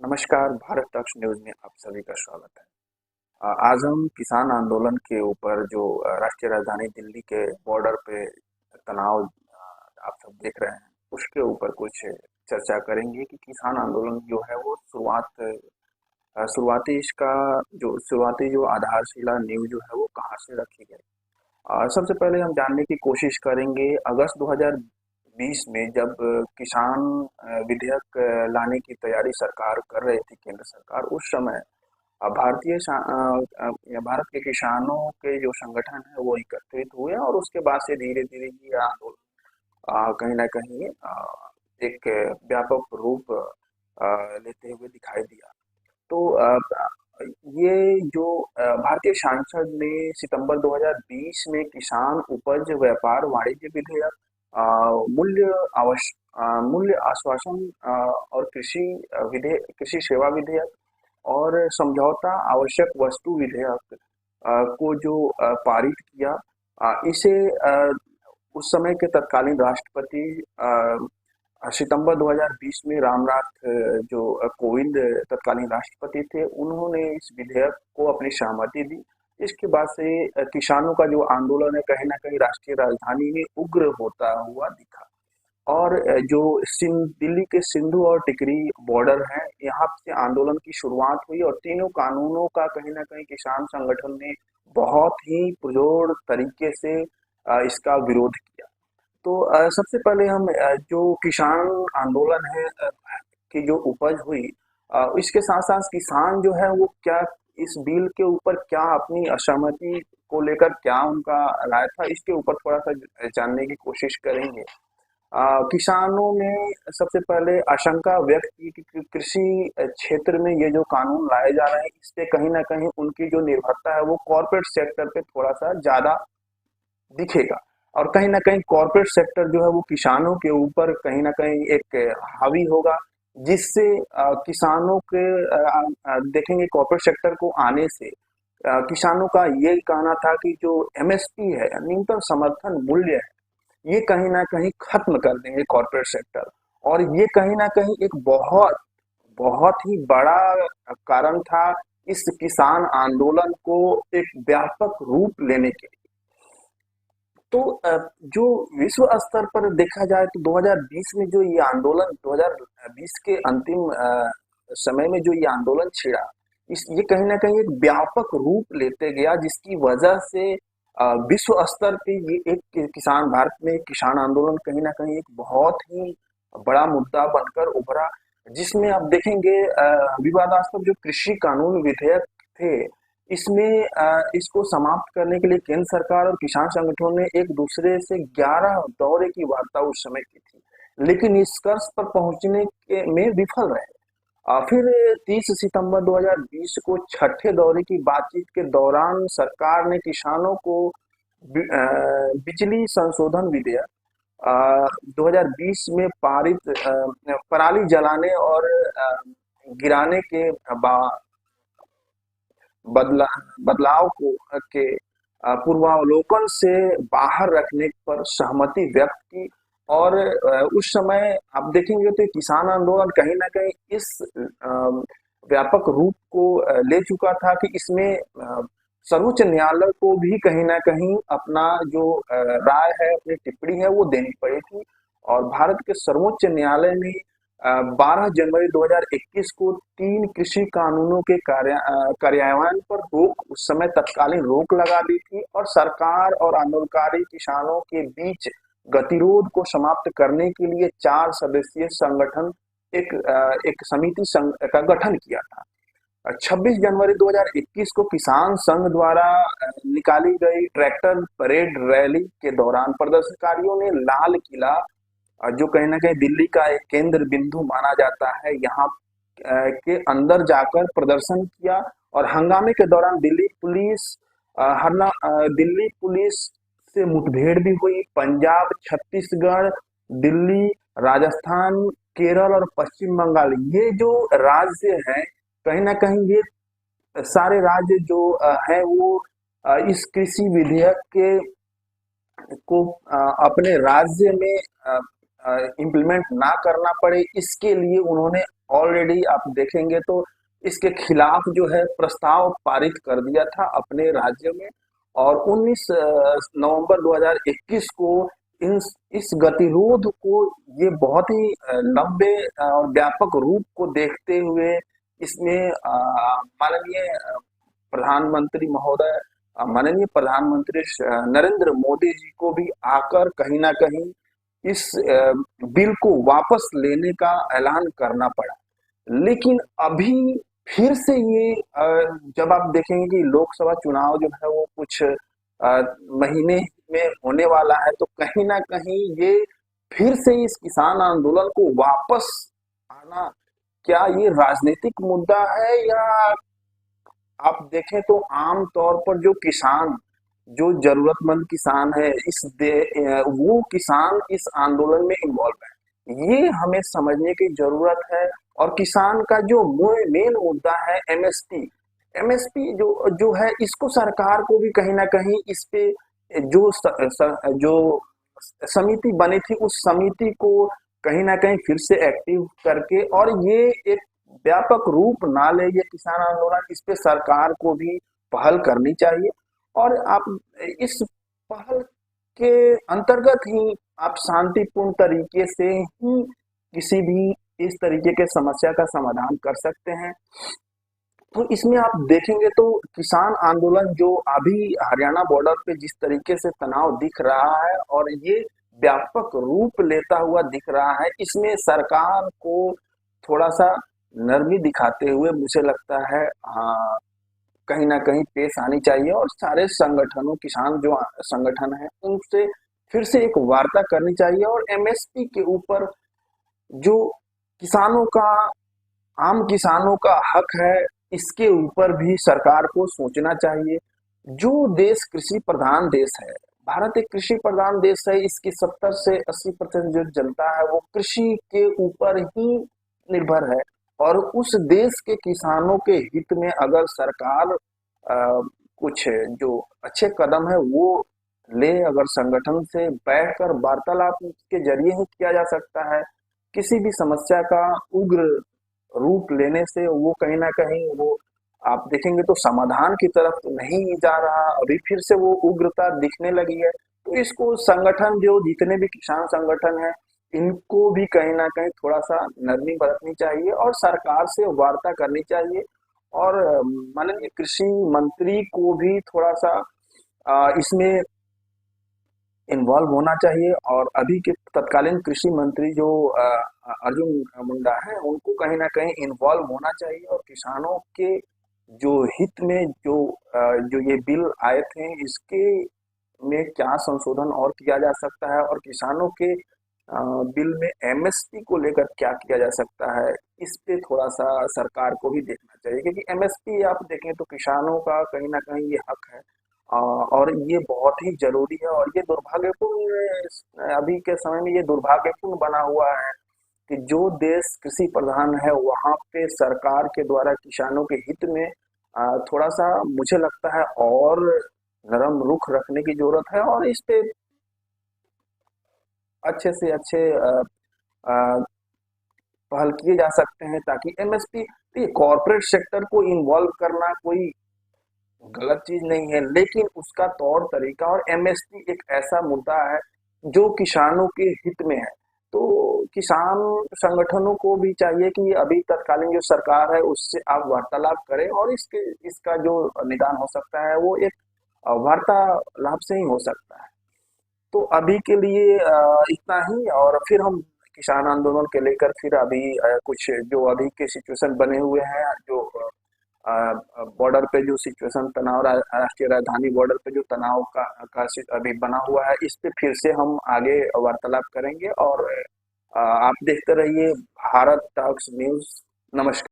नमस्कार, भारत तक्ष न्यूज़ में आप सभी का स्वागत है। आज हम किसान आंदोलन के ऊपर जो राष्ट्रीय राजधानी दिल्ली के बॉर्डर पे तनाव आप सब देख रहे हैं, उसके ऊपर कुछ चर्चा करेंगे कि किसान आंदोलन जो है वो शुरुआती जो आधारशिला नींव जो है वो कहाँ से रखी गई। सबसे पहले हम जानने की कोशिश करेंगे अगस्त 2020 में जब किसान विधेयक लाने की तैयारी सरकार कर रही थी, केंद्र सरकार उस समय भारत के किसानों के जो संगठन है वो एकत्रित हुए और उसके बाद से धीरे धीरे ये आंदोलन कहीं ना कहीं एक व्यापक रूप लेते हुए दिखाई दिया। तो ये जो भारतीय संसद ने सितंबर 2020 में किसान उपज व्यापार वाणिज्य विधेयक, अ, मूल्य आश्वासन और कृषि सेवा विधेयक और समझौता आवश्यक वस्तु विधेयक को जो पारित किया। इसे उस समय के तत्कालीन राष्ट्रपति सितंबर 2020 में रामनाथ कोविंद तत्कालीन राष्ट्रपति थे, उन्होंने इस विधेयक को अपनी सहमति दी। इसके बाद से किसानों का जो आंदोलन है कहीं ना कहीं राष्ट्रीय राजधानी में उग्र होता हुआ दिखा। और जो दिल्ली के सिंधु और टिकरी बॉर्डर है, यहाँ से आंदोलन की शुरुआत हुई और तीनों कानूनों का कहीं ना कहीं किसान संगठन ने बहुत ही पुरजोर तरीके से इसका विरोध किया। तो सबसे पहले हम जो किसान आंदोलन है की जो उपज हुई, इसके साथ साथ किसान जो है वो क्या इस बिल के ऊपर क्या अपनी असहमति को लेकर क्या उनका राय था, इसके ऊपर थोड़ा सा जानने की कोशिश करेंगे। किसानों ने सबसे पहले आशंका व्यक्त की कि कृषि क्षेत्र में ये जो कानून लाए जा रहे हैं इससे कहीं ना कहीं उनकी जो निर्भरता है वो कॉरपोरेट सेक्टर पे थोड़ा सा ज्यादा दिखेगा और कहीं न कहीं कॉर्पोरेट सेक्टर जो है वो किसानों के ऊपर कहीं न कहीं एक हावी होगा, जिससे किसानों के देखेंगे कॉर्पोरेट सेक्टर को आने से किसानों का ये कहना था कि जो एमएसपी है, न्यूनतम समर्थन मूल्य है, ये कहीं न कहीं खत्म कर देंगे कॉर्पोरेट सेक्टर। और ये कहीं न कहीं एक बहुत बहुत ही बड़ा कारण था इस किसान आंदोलन को एक व्यापक रूप लेने के लिए। तो जो विश्व स्तर पर देखा जाए तो 2020 में जो ये आंदोलन 2020 के अंतिम समय में जो ये आंदोलन छिड़ा, इस ये कहीं ना कहीं एक व्यापक रूप लेते गया, जिसकी वजह से विश्व स्तर पे ये एक किसान भारत में किसान आंदोलन कहीं ना कहीं एक बहुत ही बड़ा मुद्दा बनकर उभरा, जिसमें आप देखेंगे विवादास्पद जो कृषि कानून विधेयक थे, इसमें इसको समाप्त करने के लिए केंद्र सरकार और किसान संगठनों ने एक दूसरे से 11 दौरे की वार्ता उस समय की थी, लेकिन निष्कर्ष पर पहुंचने के में विफल रहे। फिर 30 सितंबर 2020 को छठे दौरे की बातचीत के दौरान सरकार ने किसानों को बिजली संशोधन विधेयक 2020 में पारित पराली जलाने और गिराने के बदला बदलाव के पूर्वावलोकन से बाहर रखने पर सहमति व्यक्त की। और उस समय आप देखेंगे तो किसान आंदोलन कहीं ना कहीं इस व्यापक रूप को ले चुका था कि इसमें सर्वोच्च न्यायालय को भी कहीं ना कहीं अपना जो राय है, अपनी टिप्पणी है वो देनी पड़ी थी। और भारत के सर्वोच्च न्यायालय ने 12 जनवरी 2021 को 3 कृषि कानूनों के कार्यान्वयन पर रोक उस समय तत्कालीन रोक लगा दी थी और सरकार और आंदोलनकारी किसानों के बीच गतिरोध को समाप्त करने के लिए 4 सदस्यीय संगठन एक समिति का गठन किया था। 26 जनवरी 2021 को किसान संघ द्वारा निकाली गई ट्रैक्टर परेड रैली के दौरान प्रदर्शनकारियों ने लाल किला, जो कहीं ना कहीं दिल्ली का एक केंद्र बिंदु माना जाता है, यहाँ के अंदर जाकर प्रदर्शन किया। और हंगामे के दौरान दिल्ली पुलिस से मुठभेड़ भी हुई। पंजाब, छत्तीसगढ़, दिल्ली, राजस्थान, केरल और पश्चिम बंगाल, ये जो राज्य हैं कहीं ना कहीं ये सारे राज्य जो है वो इस कृषि विधेयक के को अपने राज्य में इम्प्लीमेंट ना करना पड़े, इसके लिए उन्होंने ऑलरेडी आप देखेंगे तो इसके खिलाफ जो है प्रस्ताव पारित कर दिया था अपने राज्य में, और 19 नवंबर 2021 को इन इस गतिरोध को, ये बहुत ही लंबे और व्यापक रूप को देखते हुए इसमें माननीय प्रधानमंत्री महोदय, माननीय प्रधानमंत्री नरेंद्र मोदी जी को भी आकर कहीं ना कहीं इस बिल को वापस लेने का ऐलान करना पड़ा। लेकिन अभी फिर से ये जब आप देखेंगे कि लोकसभा चुनाव जो है वो कुछ महीने में होने वाला है, तो कहीं ना कहीं ये फिर से इस किसान आंदोलन को वापस आना, क्या ये राजनीतिक मुद्दा है, या आप देखें तो आम तौर पर जो किसान, जो जरूरतमंद किसान है वो किसान इस आंदोलन में इन्वॉल्व है, ये हमें समझने की जरूरत है। और किसान का जो मेन मुद्दा है एमएसपी, एमएसपी जो जो है, इसको सरकार को भी कहीं ना कहीं इस पे जो समिति बनी थी, उस समिति को कहीं ना कहीं फिर से एक्टिव करके, और ये एक व्यापक रूप ना ले ये किसान आंदोलन, इस पे सरकार को भी पहल करनी चाहिए। और आप इस पहल के अंतर्गत ही आप शांतिपूर्ण तरीके से ही किसी भी इस तरीके के समस्या का समाधान कर सकते हैं। तो इसमें आप देखेंगे तो किसान आंदोलन जो अभी हरियाणा बॉर्डर पे जिस तरीके से तनाव दिख रहा है और ये व्यापक रूप लेता हुआ दिख रहा है, इसमें सरकार को थोड़ा सा नरमी दिखाते हुए मुझे लगता है कहीं ना कहीं पेश आनी चाहिए, और सारे संगठनों, किसान जो संगठन है, उनसे फिर से एक वार्ता करनी चाहिए। और एमएसपी के ऊपर जो किसानों का, आम किसानों का हक है, इसके ऊपर भी सरकार को सोचना चाहिए। जो देश कृषि प्रधान देश है, भारत एक कृषि प्रधान देश है, इसकी 70 से 80% जो जनता है वो कृषि के ऊपर ही निर्भर है। और उस देश के किसानों के हित में अगर सरकार कुछ जो अच्छे कदम है वो ले, अगर संगठन से बैठकर वार्तालाप के जरिए ही किया जा सकता है, किसी भी समस्या का उग्र रूप लेने से वो कहीं ना कहीं वो आप देखेंगे तो समाधान की तरफ तो नहीं जा रहा, अभी फिर से वो उग्रता दिखने लगी है। तो इसको संगठन, जो जितने भी किसान संगठन है, इनको भी कहीं ना कहीं थोड़ा सा नरमी बरतनी चाहिए और सरकार से वार्ता करनी चाहिए। और माननीय कृषि मंत्री को भी थोड़ा सा इसमें इन्वॉल्व होना चाहिए। और अभी के तत्कालीन कृषि मंत्री जो अर्जुन मुंडा है, उनको कहीं ना कहीं इन्वॉल्व होना चाहिए, और किसानों के जो हित में जो ये बिल आए थे, इसके में क्या संशोधन और किया जा सकता है, और किसानों के बिल में एमएसपी को लेकर क्या किया जा सकता है, इस पे थोड़ा सा सरकार को भी देखना चाहिए। क्योंकि एमएसपी आप देखें तो किसानों का कहीं ना कहीं ये हक है, और ये बहुत ही जरूरी है। और ये दुर्भाग्यपूर्ण, अभी के समय में ये दुर्भाग्यपूर्ण बना हुआ है कि जो देश कृषि प्रधान है, वहां पे सरकार के द्वारा किसानों के हित में थोड़ा सा मुझे लगता है और नरम रुख रखने की जरूरत है, और इस पे अच्छे से अच्छे पहल किए जा सकते हैं, ताकि एमएसपी, कॉर्पोरेट सेक्टर को इन्वॉल्व करना कोई गलत चीज नहीं है, लेकिन उसका तौर तरीका, और एमएसपी एक ऐसा मुद्दा है जो किसानों के हित में है। तो किसान संगठनों को भी चाहिए कि अभी तत्कालीन जो सरकार है उससे आप वार्तालाप करें, और इसका जो निदान हो सकता है वो एक वार्तालाप से ही हो सकता है। तो अभी के लिए इतना ही, और फिर हम किसान आंदोलन के लेकर फिर अभी कुछ जो अभी के सिचुएशन बने हुए हैं, जो बॉर्डर पे जो सिचुएशन तनाव, राष्ट्रीय राजधानी बॉर्डर पे जो तनाव अभी बना हुआ है, इस पे फिर से हम आगे वार्तालाप करेंगे। और आप देखते रहिए भारत टॉक्स न्यूज। नमस्कार।